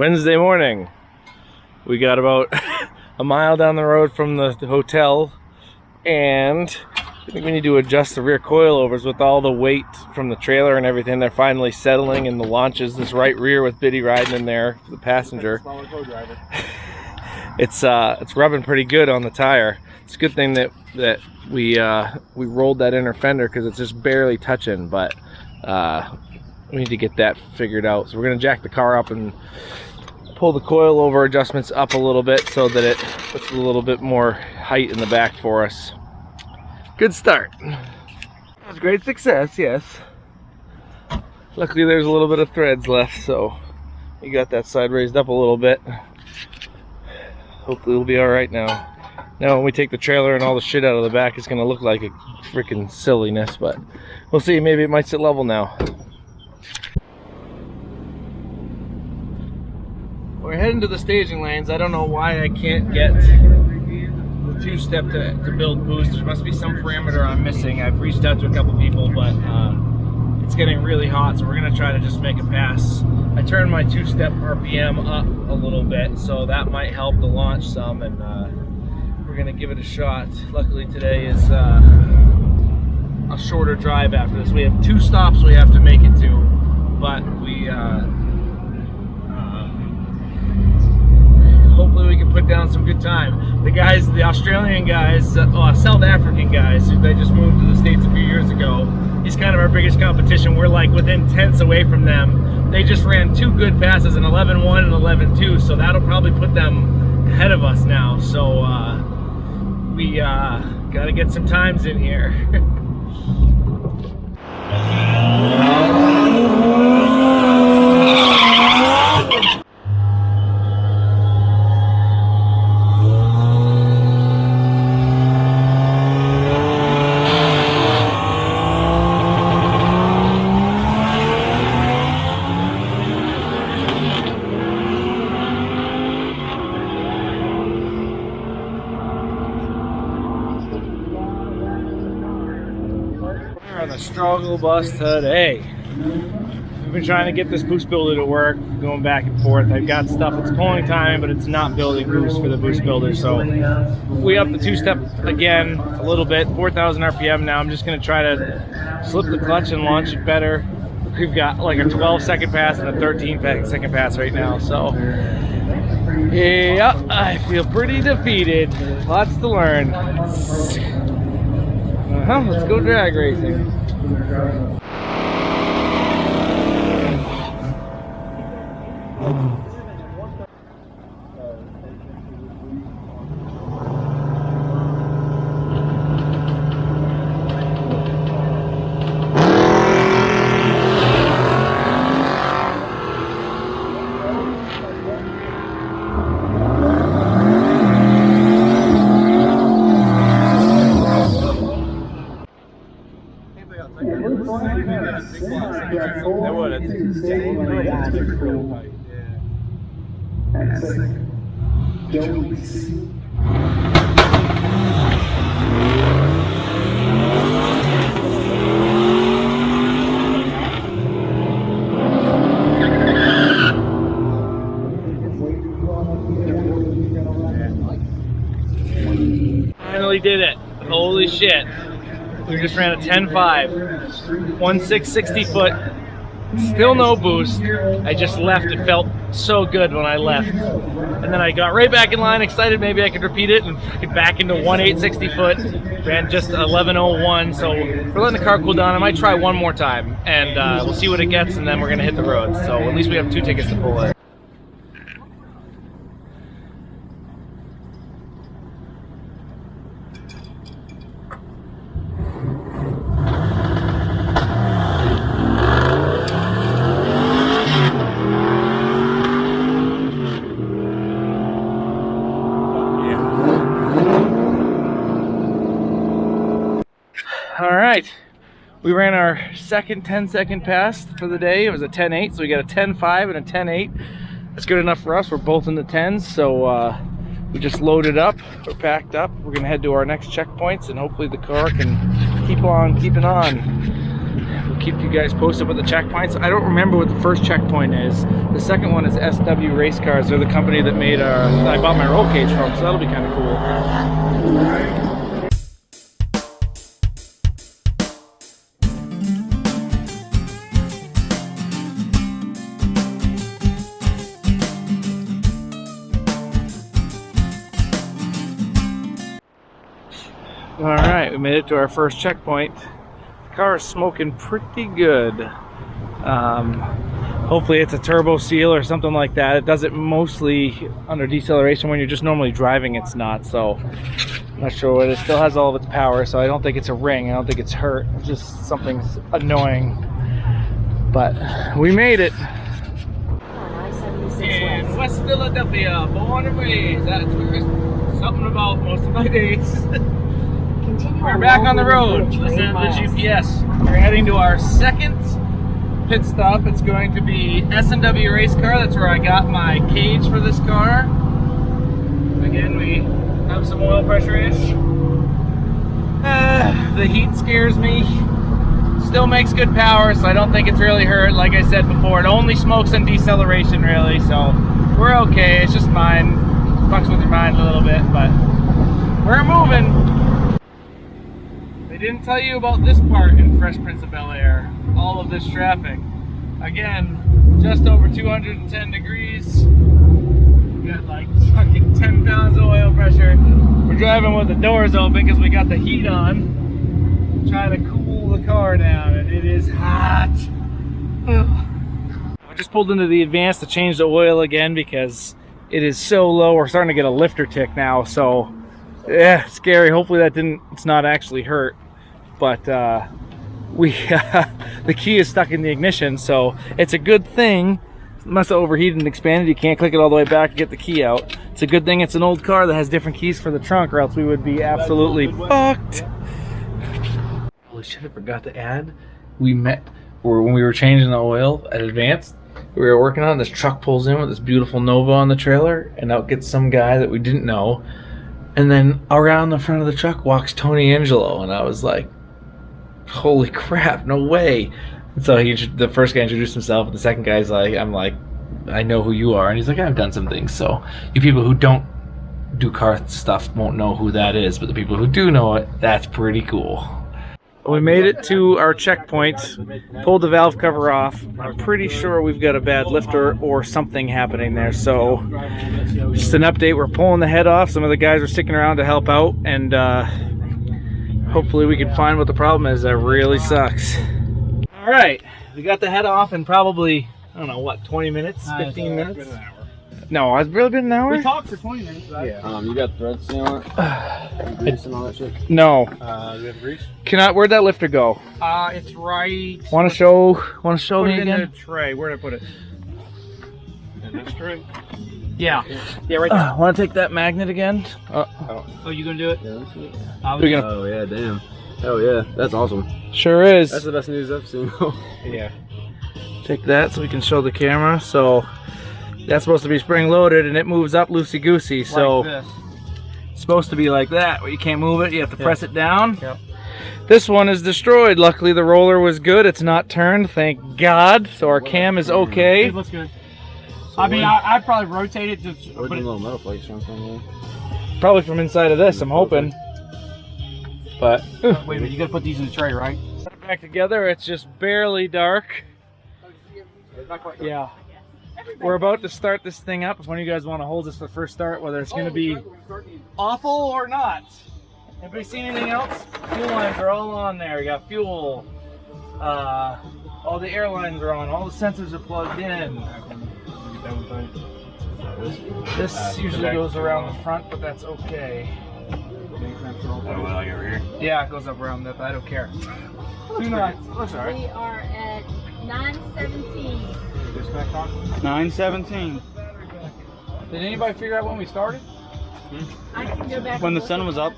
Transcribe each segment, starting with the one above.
Wednesday morning. We got about a mile down the road from the hotel, and I think we need to adjust the rear coilovers with all the weight from the trailer and everything. They're finally settling, and the launch is this right rear with Biddy riding in there, the passenger. It's rubbing pretty good on the tire. It's a good thing that we rolled that inner fender because it's just barely touching, but we need to get that figured out. So we're gonna jack the car up and pull the coilover adjustments up a little bit so that it puts a little bit more height in the back for us. Good start. That was great success, yes. Luckily there's a little bit of threads left, so we got that side raised up a little bit. Hopefully it'll be all right now. Now when we take the trailer and all the shit out of the back, it's gonna look like a freaking silliness, but we'll see. Maybe it might sit level now. We're heading to the staging lanes. I don't know why I can't get the two-step to build boost. There must be some parameter I'm missing. I've reached out to a couple people, but it's getting really hot, so we're gonna try to just make a pass. I turned my two-step RPM up a little bit, so that might help the launch some, and we're gonna give it a shot. Luckily today is a shorter drive after this. We have 2 stops we have to make it to, but we hopefully we can put down some good time. The guys, the Australian guys, South African guys, they just moved to the States a few years ago. He's kind of our biggest competition. We're like within tenths away from them. They just ran 2 good passes, an 11.1 and 11.2, so that'll probably put them ahead of us now. So we got to get some times in here. On the struggle bus today. We've been trying to get this boost builder to work, going back and forth. I've got stuff that's pulling time, but it's not building boost for the boost builder. So we upped the two-step again a little bit, 4,000 RPM now. I'm just going to try to slip the clutch and launch it better. We've got like a 12-second pass and a 13-second pass right now. So yeah, I feel pretty defeated. Lots to learn. Let's go drag racing. Finally did it. Holy shit. We just ran a 10.5, 1,660 foot, still no boost. I just left. It felt so good when I left. And then I got right back in line, excited maybe I could repeat it, and back into 1,860 foot, ran just 11.01. So we're letting the car cool down. I might try one more time, and we'll see what it gets, and then we're gonna hit the road. So at least we have 2 tickets to pull in. All right, we ran our second 10-second pass for the day. It was a 10.8, so we got a 10.5 and a 10.8. That's good enough for us. We're both in the 10s, so we just loaded up. We're packed up. We're gonna head to our next checkpoints, and hopefully the car can keep on keeping on. We'll keep you guys posted with the checkpoints. I don't remember what the first checkpoint is. The second one is SW Race Cars. They're the company that made that I bought my roll cage from, so that'll be kind of cool. All right, we made it to our first checkpoint. The car is smoking pretty good. Hopefully it's a turbo seal or something like that. It does it mostly under deceleration. When you're just normally driving, it's not. So I'm not sure what it is. Still has all of its power, so I don't think it's a ring. I don't think it's hurt. It's just something annoying. But we made it. In West Philadelphia, born and raised. That's something about most of my days. We're back on the road, listening to the GPS. We're heading to our second pit stop. It's going to be S&W Race Car. That's where I got my cage for this car. Again, we have some oil pressure ish. The heat scares me. Still makes good power, so I don't think it's really hurt. Like I said before, it only smokes in deceleration, really, so we're okay. It's just mine. Fucks with your mind a little bit, but we're moving. They didn't tell you about this part in Fresh Prince of Bel-Air. All of this traffic. Again, just over 210 degrees. We got like fucking 10 pounds of oil pressure. We're driving with the doors open because we got the heat on. Trying to cool the car down, and it is hot. I just pulled into the Advance to change the oil again because it is so low. We're starting to get a lifter tick now, so yeah, scary. Hopefully it's not actually hurt, but the key is stuck in the ignition, so it's a good thing. It must have overheated and expanded. You can't click it all the way back and get the key out. It's a good thing it's an old car that has different keys for the trunk, or else we would be absolutely fucked. Holy shit, I forgot to add. When we were changing the oil at Advanced, we were working on it, this truck pulls in with this beautiful Nova on the trailer, and out gets some guy that we didn't know. And then around the front of the truck walks Tony Angelo, and I was like, holy crap, no way. And so the first guy introduced himself, and the second guy's like, I'm like, I know who you are. And he's like, I've done some things. So you people who don't do car stuff won't know who that is, but the people who do know it, that's pretty cool. We made it to our checkpoint, pulled the valve cover off. I'm pretty sure we've got a bad lifter or something happening there. So just an update, we're pulling the head off. Some of the guys are sticking around to help out, and hopefully we can find what the problem is. That really sucks. All right, we got the head off in probably, I don't know, what, 20 minutes, 15 minutes? No, it's really been an hour? We talked for 20 minutes, right? Yeah. You got thread seal on it? Grease and all that shit? No. Do you have grease? Where'd that lifter go? It's right. Want to show me again? again? In the tray. Where'd I put it? In this tray? Yeah, right there. Want to take that magnet again? Oh, you gonna do it? Yeah, let's see it. Oh, yeah, damn. Hell yeah, that's awesome. Sure is. That's the best news I've seen. Yeah. Take that so we can show the camera. So that's supposed to be spring loaded, and it moves up loosey goosey. So like this. it's supposed to be like that, where you can't move it. You have to press it down. Yep. This one is destroyed. Luckily, the roller was good. It's not turned, thank God. So our cam is okay. It looks good. So I'd probably rotate it to Put a little metal flakes or something. Probably from inside of this, I'm hoping. But wait a minute, you gotta put these in the tray, right? put it back together. It's just barely dark. Yeah. We're about to start this thing up. If one of you guys want to hold this for the first start, whether it's going to be awful or not. Anybody seen anything else? Fuel lines are all on there. You got fuel. All the air lines are on. All the sensors are plugged in. This usually goes around the front, but that's okay. Oh, like over here? Yeah, it goes up around that, but I don't care. Do not. Looks alright. We are at 9:17. 9:17. Did anybody figure out when we started? I can go back. When the sun was up.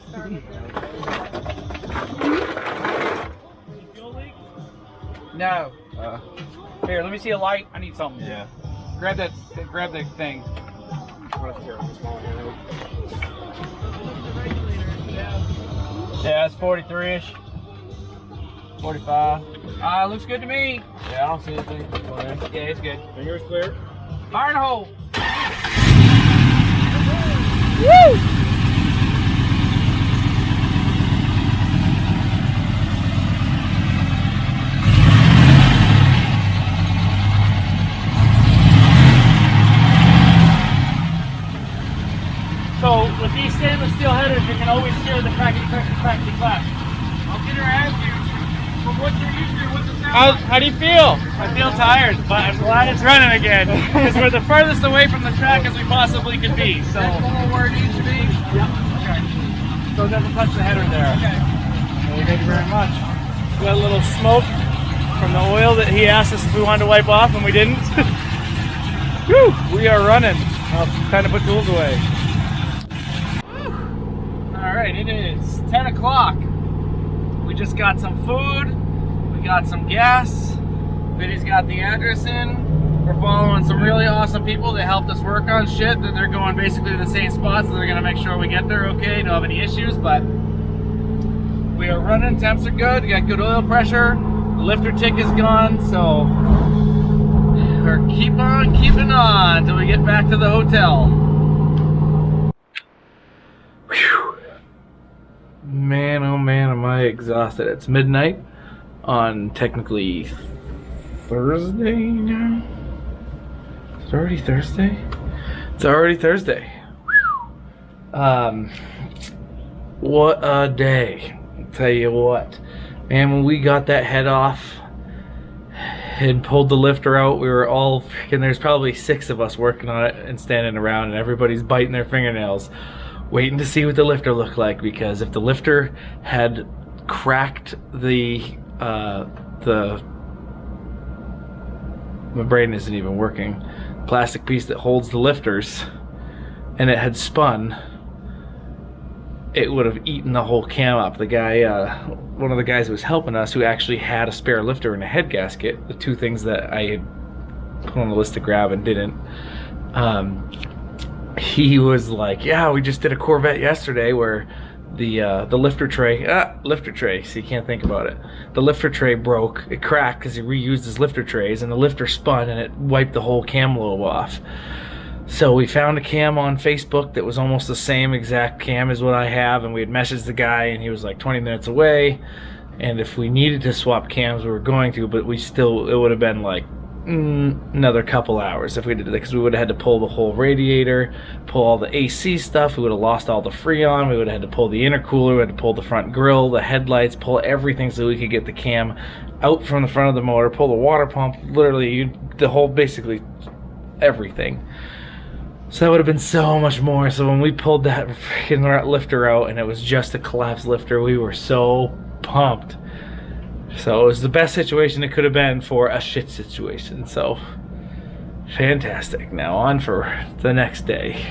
No. Here, let me see a light. I need something. Yeah. Grab the thing. Yeah, it's 43-ish. 45. Looks good to me. Yeah, I don't see anything. Yeah, it's good. Fingers clear. Fire in the hole. So with these stainless steel headers, you can always hear the crackety clack. I'll get her at you. From what you're used to, what's the sound? How do you feel? I feel tired, but I'm glad it's running again. Because we're the furthest away from the track as we possibly could be. So that's where it needs to be? Yep. Okay. So it doesn't touch the header there. Okay. Well, thank you very much. We got a little smoke from the oil that he asked us if we wanted to wipe off and we didn't. Whew, we are running. Time to put tools away. Alright, it is 10 o'clock. We just got some food, we got some gas, Biddy's got the address in. We're following some really awesome people that helped us work on shit, that they're going basically to the same spot, so they're gonna make sure we get there okay, don't have any issues, but we are running, temps are good, we got good oil pressure, the lifter tick is gone, so we're keep on keeping on until we get back to the hotel. Whew. Man, oh man, am I exhausted. It's midnight on technically Thursday now? It's already Thursday? It's already Thursday. What a day. I'll tell you what. Man, when we got that head off and pulled the lifter out, we were all freaking, there's probably 6 of us working on it and standing around, and everybody's biting their fingernails waiting to see what the lifter looked like, because if the lifter had cracked my brain isn't even working, plastic piece that holds the lifters, and it had spun, it would have eaten the whole cam up. The guy, one of the guys who was helping us, who actually had a spare lifter and a head gasket, the 2 things that I had put on the list to grab and didn't, he was like, yeah, we just did a Corvette yesterday where the lifter tray, so you can't think about it. The lifter tray broke, it cracked because he reused his lifter trays, and the lifter spun and it wiped the whole cam lobe off. So we found a cam on Facebook that was almost the same exact cam as what I have, and we had messaged the guy, and he was like 20 minutes away, and if we needed to swap cams we were going to, but it would have been like another couple hours if we did it, because we would have had to pull the whole radiator, pull all the AC stuff, we would have lost all the Freon, we would have had to pull the intercooler, we had to pull the front grille, the headlights, pull everything so we could get the cam out from the front of the motor, pull the water pump, literally the whole, basically everything. So that would have been so much more. So when we pulled that freaking lifter out and it was just a collapsed lifter, we were so pumped. So it was the best situation it could have been for a shit situation. So fantastic. Now on for the next day.